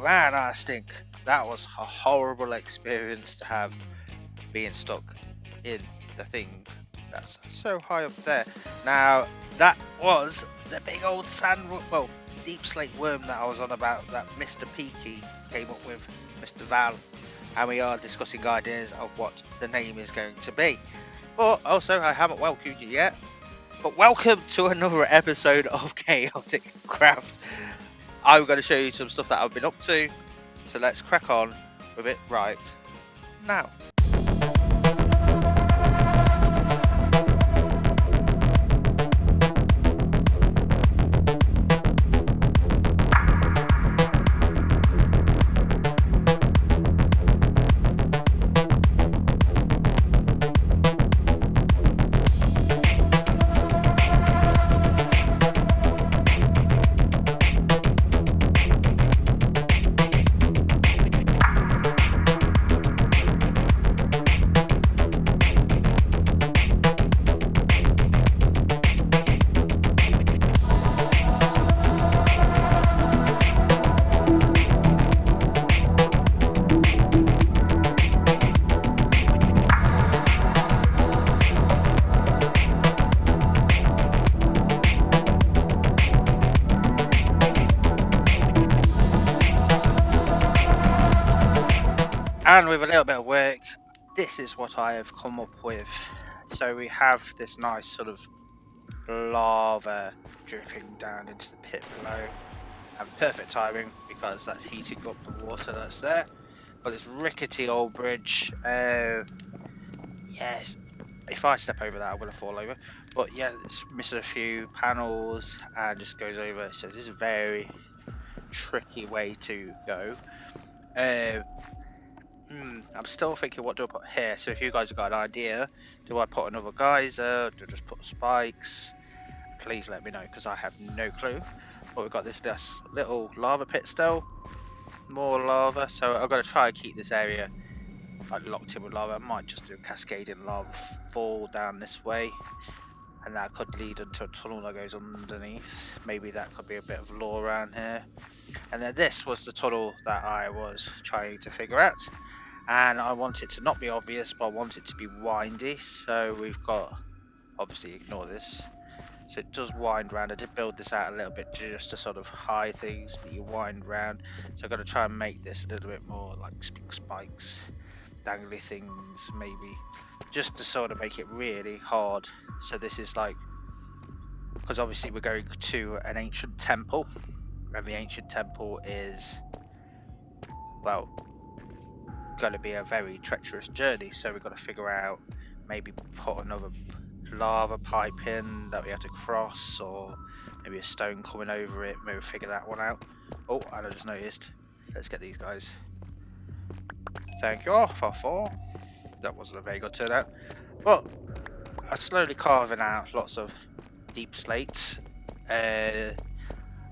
man, I stink. That was a horrible experience to have, being stuck in the thing that's so high up there. Now, that was the big old deep slate worm that I was on about, that Mr. Peaky came up with, Mr. Val, and we are discussing ideas of what the name is going to be. But also, I haven't welcomed you yet, but welcome to another episode of ChaoticCraft. I'm going to show you some stuff that I've been up to, so let's crack on with it right now. And with a little bit of work, this is what I have come up with. So we have this nice sort of lava dripping down into the pit below. And perfect timing, because that's heating up the water that's there. Got this rickety old bridge. Yes, if I step over that, I'm going to fall over. But yeah, it's missing a few panels and just goes over. So this is a very tricky way to go. I'm still thinking, what do I put here? So if you guys have got an idea, do I put another geyser? Do I just put spikes? Please let me know, because I have no clue. But we've got this little lava pit still. More lava. So I've got to try and keep this area like locked in with lava. I might just do a cascading lava fall down this way. And that could lead into a tunnel that goes underneath. Maybe that could be a bit of lore around here. And then this was the tunnel that I was trying to figure out. And I want it to not be obvious, but I want it to be windy. So we've got, obviously ignore this. So it does wind round. I did build this out a little bit just to sort of hide things, but you wind round. So I've got to try and make this a little bit more like spikes, dangly things maybe, just to sort of make it really hard. So this is like, because obviously we're going to an ancient temple, and the ancient temple is, well, going to be a very treacherous journey. So we've got to figure out, maybe put another lava pipe in that we have to cross, or maybe a stone coming over it. Maybe figure that one out. Oh, and I just noticed, let's get these guys. Thank you for 4. That wasn't a very good turnout, but I'm slowly carving out lots of deep slates. I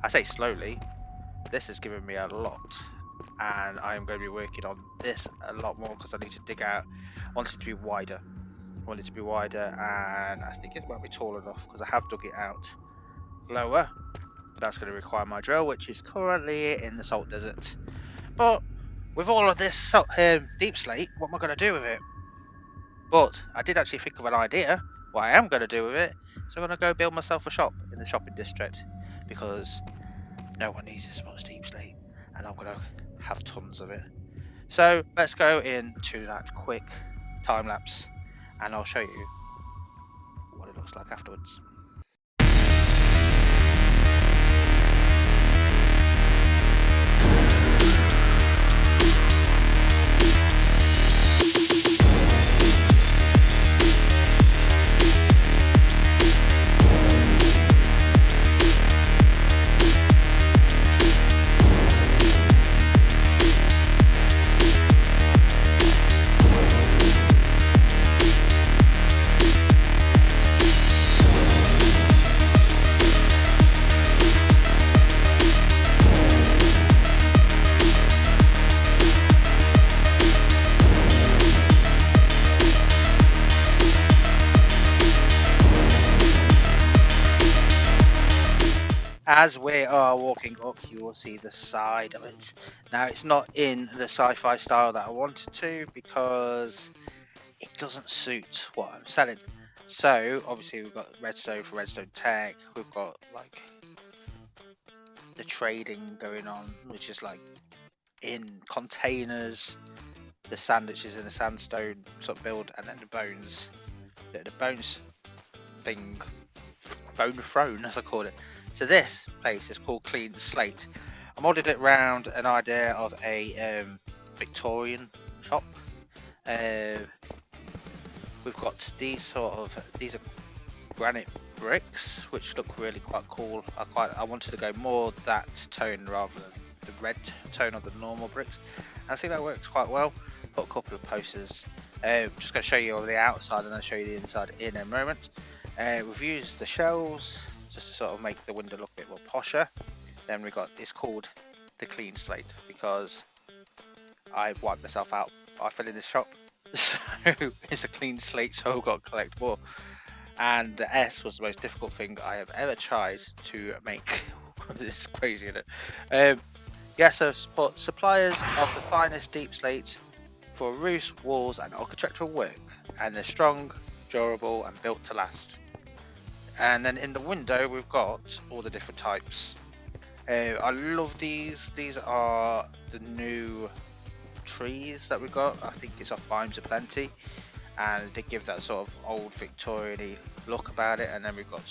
say slowly, this has given me a lot, and I'm going to be working on this a lot more, because I need to dig out. I want it to be wider. And I think it won't be tall enough, because I have dug it out lower, but that's going to require my drill, which is currently in the salt desert. But with all of this deep slate, what am I going to do with it? But I did actually think of an idea what I am going to do with it. So I'm going to go build myself a shop in the shopping district, because no one needs this much deep slate, and I'm going to have tons of it. So let's go into that quick time lapse, and I'll show you what it looks like afterwards. as we are walking up, you will see the side of it. Now, it's not in the sci-fi style that I wanted to because it doesn't suit what I'm selling. So, obviously, we've got redstone for redstone tech. We've got like the trading going on, which is like in containers. The sand, which is in the sandstone sort of build, and then the bones thing, bone throne as I call it. So this place is called Clean Slate. I modded it around an idea of a Victorian shop. We've got these are granite bricks, which look really quite cool. I wanted to go more that tone rather than the red tone of the normal bricks, and I think that works quite well. Put a couple of posters. Just going to show you over the outside and I'll show you the inside in a moment. We've used the shelves just to sort of make the window look a bit more posher. Then we've got, it's called the Clean Slate because I wiped myself out. I fell in this shop, so it's a clean slate, so I've got to collect more. And the S was the most difficult thing I have ever tried to make. This is crazy, isn't it? Yeah, so support suppliers of the finest deep slate for roofs, walls and architectural work, and they're strong, durable and built to last. And then in the window we've got all the different types. I love these. These are the new trees that we've got. I think it's off Bimes of Plenty, and they give that sort of old Victorian-y look about it. And then we've got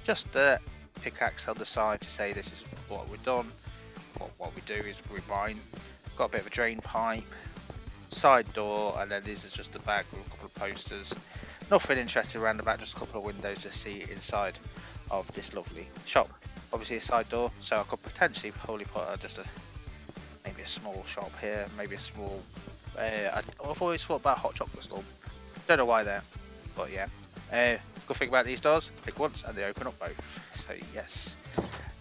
just the pickaxe on the side to say this is what we've done. What we do is we mine. Got a bit of a drain pipe, side door, and then this is just the back with a couple of posters. Nothing interesting around the back, just a couple of windows to see inside of this lovely shop. Obviously a side door, so I could potentially probably put maybe a small shop here, maybe a small. I've always thought about a hot chocolate stall. Don't know why there, but yeah. Good thing about these doors: click once and they open up both. So yes,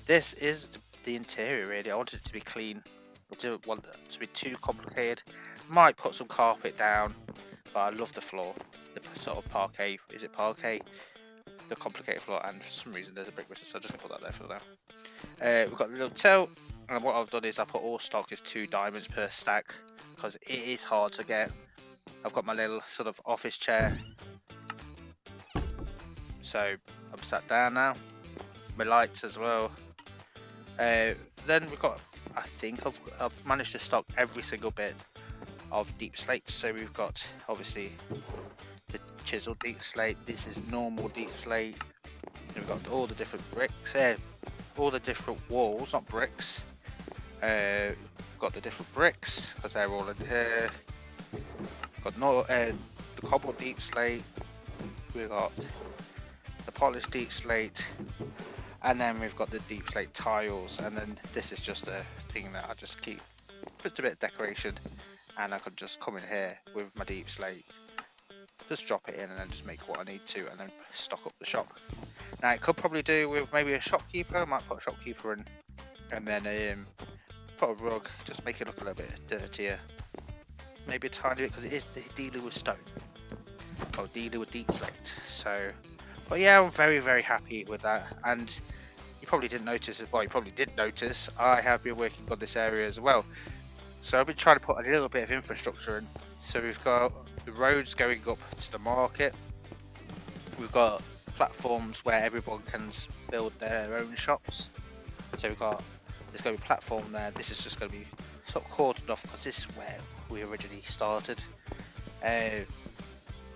this is the interior really. I wanted it to be clean. I didn't want it to be too complicated. Might put some carpet down, but I love the floor, the sort of parquet. Is it parquet? The complicated floor, and for some reason there's a brick resist, so I'm just gonna put that there for now. We've got the little tilt, and what I've done is I put all stock is 2 diamonds per stack because it is hard to get. I've got my little sort of office chair, so I'm sat down now. My lights as well. Then we've got, I think I've managed to stock every single bit of deep slates. So we've got obviously the chiseled deep slate. This is normal deep slate. We've got all the different bricks, all the different walls, not bricks. Got the different bricks because they're all in here. Got the cobbled deep slate. We've got the polished deep slate. And then we've got the deep slate tiles, and then this is just a thing that I just keep, just a bit of decoration, and I could just come in here with my deep slate, just drop it in and then just make what I need to, and then stock up the shop. Now it could probably do with maybe a shopkeeper. I might put a shopkeeper in, and then put a rug, just make it look a little bit dirtier, maybe a tiny bit because it is dealing with stone, or dealing with deep slate. So. But yeah, I'm very, very happy with that. And you probably didn't notice, well, you probably did notice, I have been working on this area as well. So I've been trying to put a little bit of infrastructure in. So we've got the roads going up to the market. We've got platforms where everyone can build their own shops. So there's going to be a platform there. This is just going to be sort of cordoned off because this is where we originally started.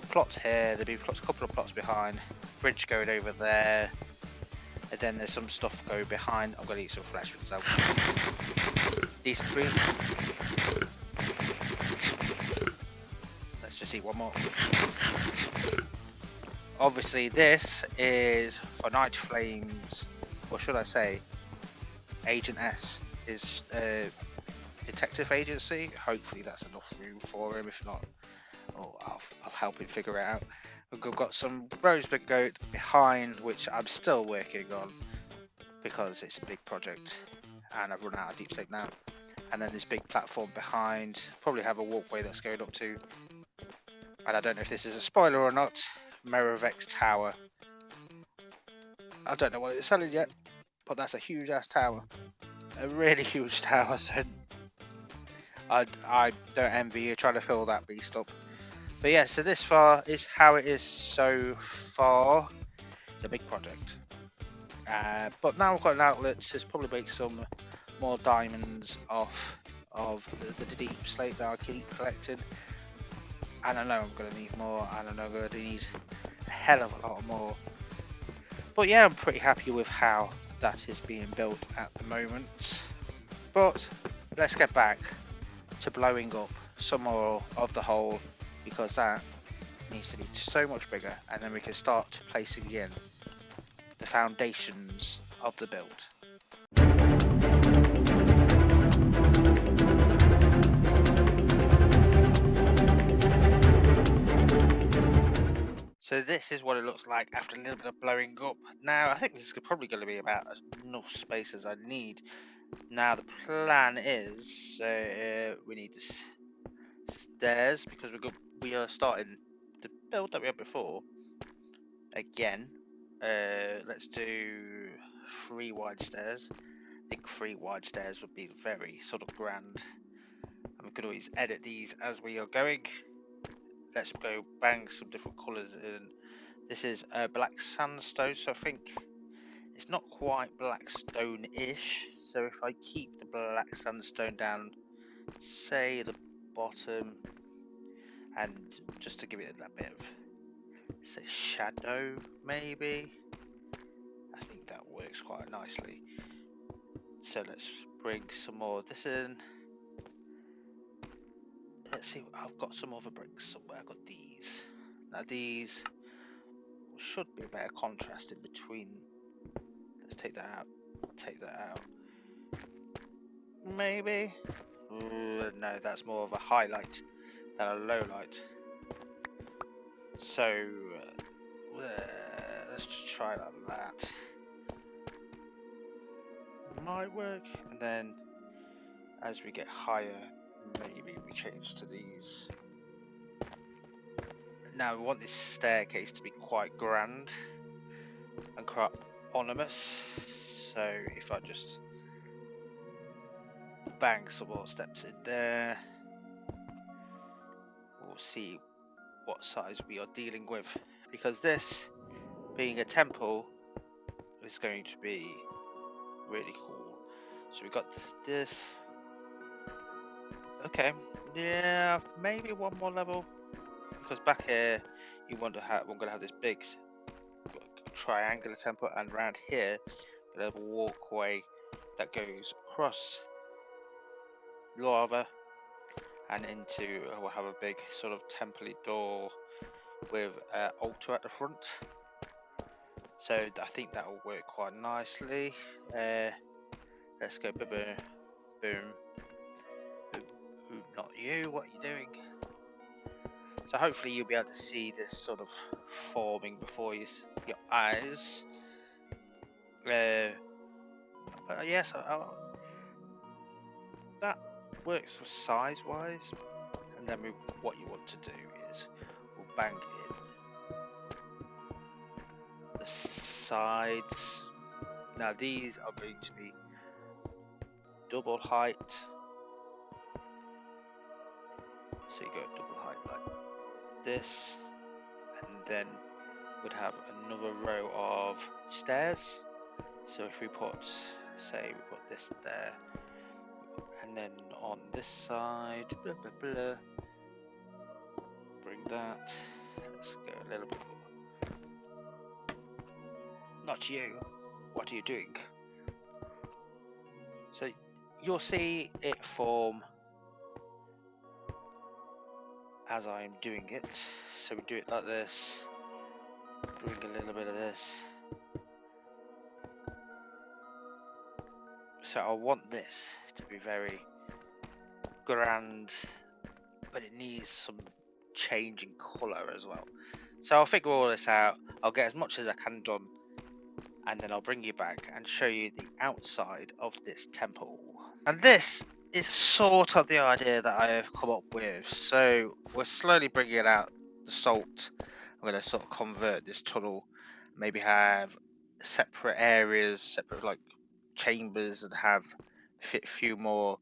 Plots here, there'll be plots, a couple of plots behind, bridge going over there, and then there's some stuff going behind. I'm going to eat some flesh for example. Decent food. Let's just eat one more. Obviously this is for Night Flames, or should I say Agent S, is detective agency. Hopefully that's enough room for him. If not, I'll help him figure it out. We've got some rosebud goat behind, which I'm still working on because it's a big project and I've run out of deep slate now. And then this big platform behind, probably have a walkway that's going up to, and I don't know if this is a spoiler or not, Merovex Tower. I don't know what it's selling yet, but that's a huge ass tower, a really huge tower. So I don't envy you trying to fill that beast up. But yeah, so this far is how it is so far. It's a big project, but now we've got an outlet. So it's probably make some more diamonds off of the deep slate that I keep collecting. And I know I'm going to need more, and I know I'm going to need a hell of a lot more. But yeah, I'm pretty happy with how that is being built at the moment. But let's get back to blowing up some more of the hole, because that needs to be so much bigger, and then we can start placing in the foundations of the build. So this is what it looks like after a little bit of blowing up. Now I think this is probably going to be about enough space as I need. Now the plan is we need the stairs, because we are starting the build that we had before again. Let's do 3 wide stairs. I think 3 wide stairs would be very sort of grand. And we could always edit these as we are going. Let's go bang some different colours in. This is black sandstone, so I think it's not quite black stone-ish. So if I keep the black sandstone down, say the bottom, and just to give it that bit of, say, shadow maybe, I think that works quite nicely. So let's bring some more of this in. Let's see, I've got some other bricks somewhere. I've got these. Now these should be a better contrast in between. Let's take that out. Take that out. Maybe. No, that's more of a highlight than a low light. So let's just try like that. Might work. And then as we get higher, maybe we change to these. Now we want this staircase to be quite grand and quite ominous. So if I just bang some more steps in there, we'll see what size we are dealing with, because this being a temple is going to be really cool. So we got this. Okay, yeah, maybe one more level, because back here you want to have, we're going to have this big triangular temple, and around here we have a walkway that goes across lava and into, we'll have a big sort of temple-y door with an altar at the front. So I think that will work quite nicely. Let's go boom, boom, boom. Not you, what are you doing? So hopefully you'll be able to see this sort of forming before your eyes. But yes, that works for size wise. And then what you want to do is we'll bang in the sides. Now these are going to be double height. So you go double height like this, and then we'd have another row of stairs. So if we put, say we put this there, and then on this side, blah, blah, blah, bring that, let's go a little bit more. Not you, what are you doing? So you'll see it form as I'm doing it. So we do it like this, bring a little bit of this. So I want this to be very grand, but it needs some change in colour as well. So I'll figure all this out, I'll get as much as I can done, and then I'll bring you back and show you the outside of this temple. And this is sort of the idea that I have come up with. So we're slowly bringing it out the salt. I'm going to sort of convert this tunnel, maybe have separate areas, separate like chambers and have a few more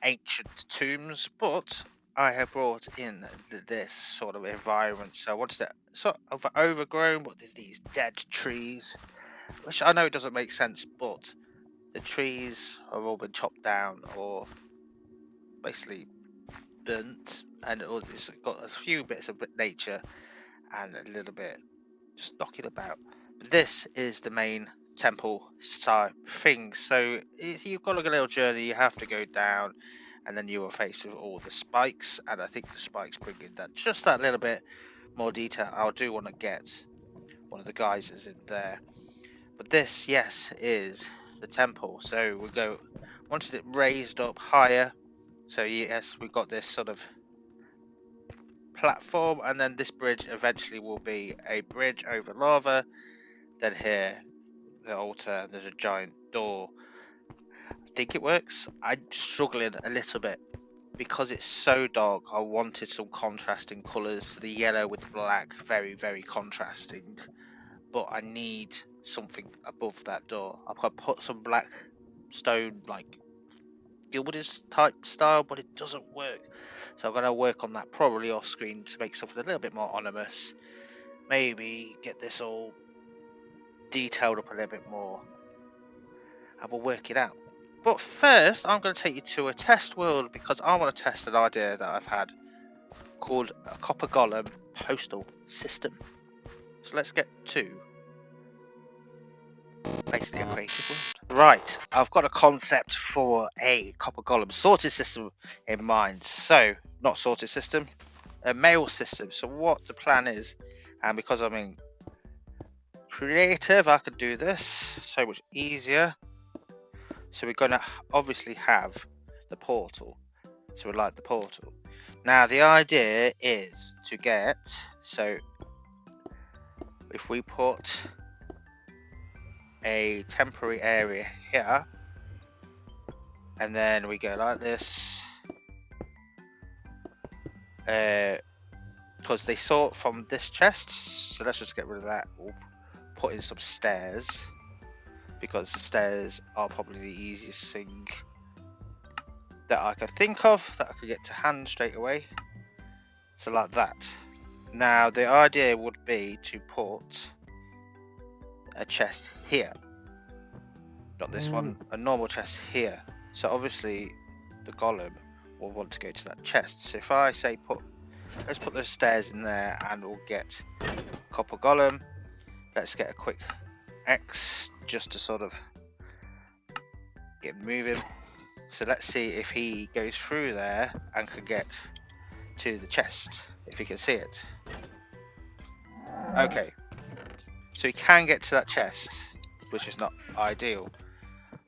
ancient tombs, but I have brought in this sort of environment. So I wanted it sort of overgrown, but there's these dead trees, which I know doesn't make sense, but the trees have all been chopped down or basically burnt, and it's got a few bits of nature and a little bit just knocking about. But this is the main temple type thing. So you've got like a little journey, you have to go down, and then you are faced with all the spikes, and I think the spikes bring in that just that little bit more detail. I do want to get one of the geysers in there. But this, yes, is the temple. So we go, wanted it raised up higher. So yes, we've got this sort of platform, and then this bridge eventually will be a bridge over lava. Then here, the altar, there's a giant door. I think it works. I'm struggling a little bit because it's so dark. I wanted some contrasting colours. The yellow with the black, very, very contrasting. But I need something above that door. I've got to put some black stone, like gilded type style, but it doesn't work. So I'm going to work on that probably off screen to make something a little bit more ominous. Maybe get this all detailed up a little bit more, and we'll work it out. But first, I'm going to take you to a test world because I want to test an idea that I've had called a copper golem postal system. So let's get to basically a creative world. Right, I've got a concept for a copper golem sorted system in mind. So, not sorted system, a mail system. So what the plan is, and because I'm in creative, I could do this so much easier. So we're going to obviously have the portal. So we like the portal. Now the idea is to get, so if we put a temporary area here, and then we go like this, because they sort from this chest, so let's just get rid of that. We'll put in some stairs, because the stairs are probably the easiest thing that I could think of, that I could get to hand straight away. So like that. Now the idea would be to put a chest here, not this one, a normal chest here. So obviously the golem will want to go to that chest. So if I say let's put those stairs in there, and we'll get copper golem. Let's get a quick X just to sort of get moving. So let's see if he goes through there and can get to the chest, if he can see it. Okay, so he can get to that chest, which is not ideal.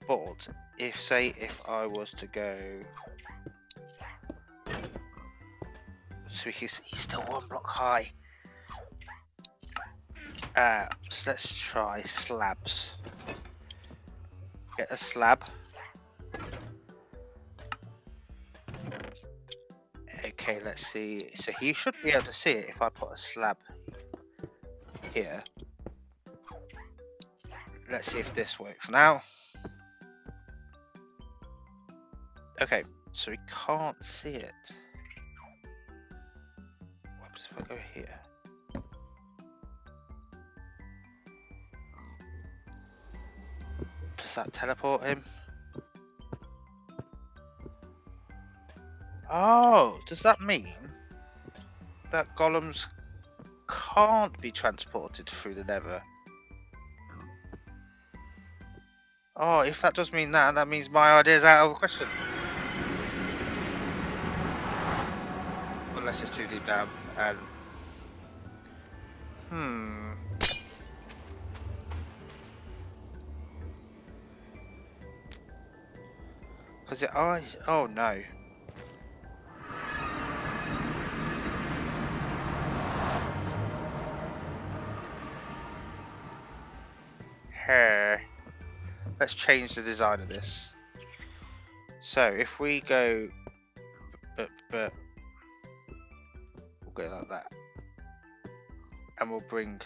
But if I was to go, so he's still one block high. So let's try slabs. Get a slab. Okay, let's see. So he should be able to see it if I put a slab here. Let's see if this works now. Okay, so he can't see it. What happens if I go here? Does that teleport him? Oh, does that mean that golems can't be transported through the nether? Oh, if that does mean that, that means my idea is out of the question. Unless it's too deep down. Because oh no. Here. Let's change the design of this. So if we go, but we'll go like that, and we'll bring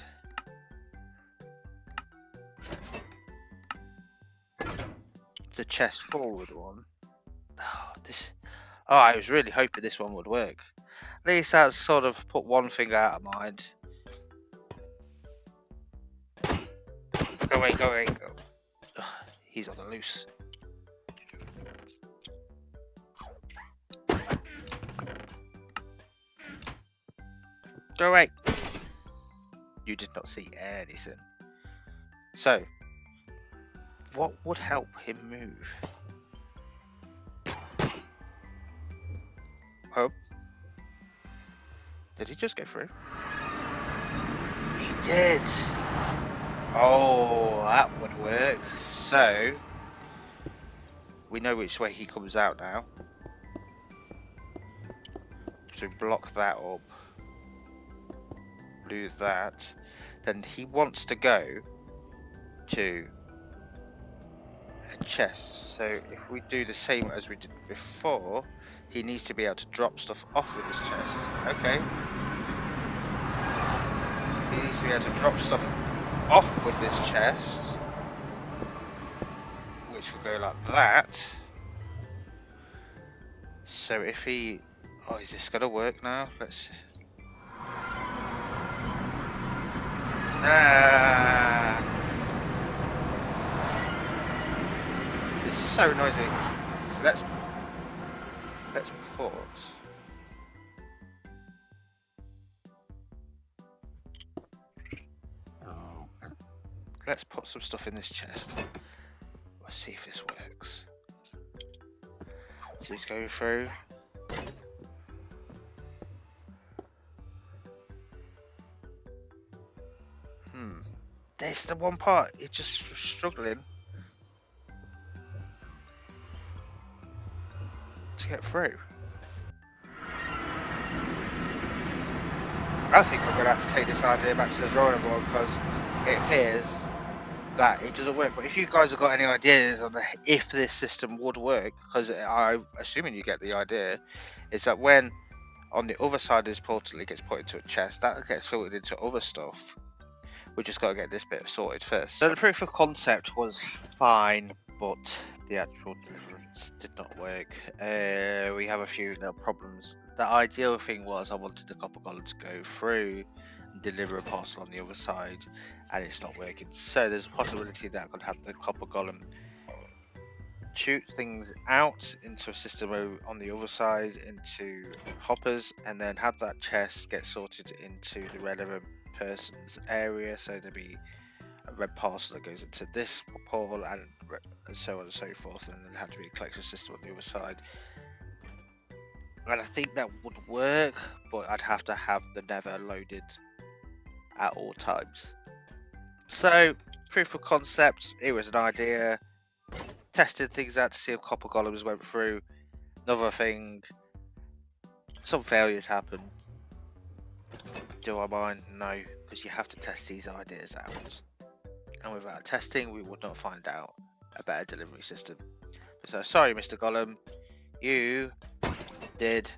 the chest forward one. I was really hoping this one would work. At least that's sort of put one thing out of mind. Go away, go away. Go. He's on the loose. Go away. You did not see anything. So, what would help him move? Oh. Did he just go through? He did. Oh, that would work. So, we know which way he comes out now. So block that up. Do that. Then he wants to go to a chest. So if we do the same as we did before, he needs to be able to drop stuff off with his chest. Okay. He needs to be able to drop stuff off with this chest, which will go like that. So if he... Oh, is this going to work now? Let's see. It's so noisy. So let's put... Let's put some stuff in this chest. Let's see if this works. So he's going through. There's the one part, it's just struggling to get through. I think we're going to have to take this idea back to the drawing board because it appears that it doesn't work. But if you guys have got any ideas on if this system would work, because I'm assuming you get the idea, is that when on the other side of this portal it gets put into a chest, that gets filtered into other stuff. We just got to get this bit sorted first. So the proof of concept was fine, but the actual deliverance did not work. We have a few little problems. The ideal thing was I wanted the copper golem to go through and deliver a parcel on the other side, and it's not working. So there's a possibility that I could have the copper golem shoot things out into a system on the other side into hoppers, and then have that chest get sorted into the relevant person's area. So there'll be a red parcel that goes into this portal and so on and so forth, and then there'll have to be a collection system on the other side. And I think that would work, but I'd have to have the nether loaded at all times. So proof of concept, it was an idea. Tested things out to see if copper golems went through. Another thing, some failures happen. Do I mind? No, because you have to test these ideas out. And without testing, we would not find out a better delivery system. So sorry, Mr. Golem, you did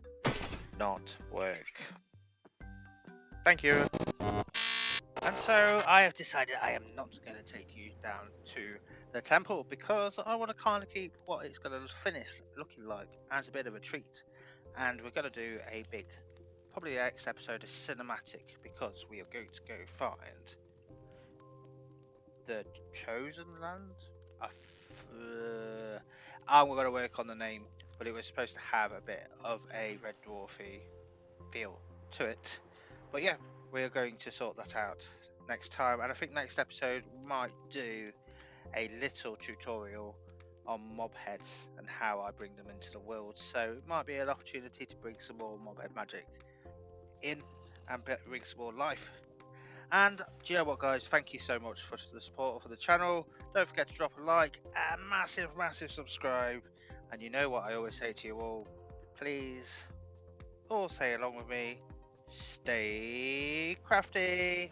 not work. Thank you. And so I have decided I am not going to take you down to the temple because I want to kind of keep what it's going to finish looking like as a bit of a treat. And we're going to do a big, probably the next episode, a cinematic, because we are going to go find the chosen land. I'm going to work on the name, but it was supposed to have a bit of a red dwarfy feel to it. But yeah, we're going to sort that out next time, and I think next episode we might do a little tutorial on mob heads and how I bring them into the world. So it might be an opportunity to bring some more mob head magic in and bring some more life. And do you know what, guys, thank you so much for the support for the channel. Don't forget to drop a like, a massive subscribe, and you know what I always say to you all, please all say along with me, stay crafty.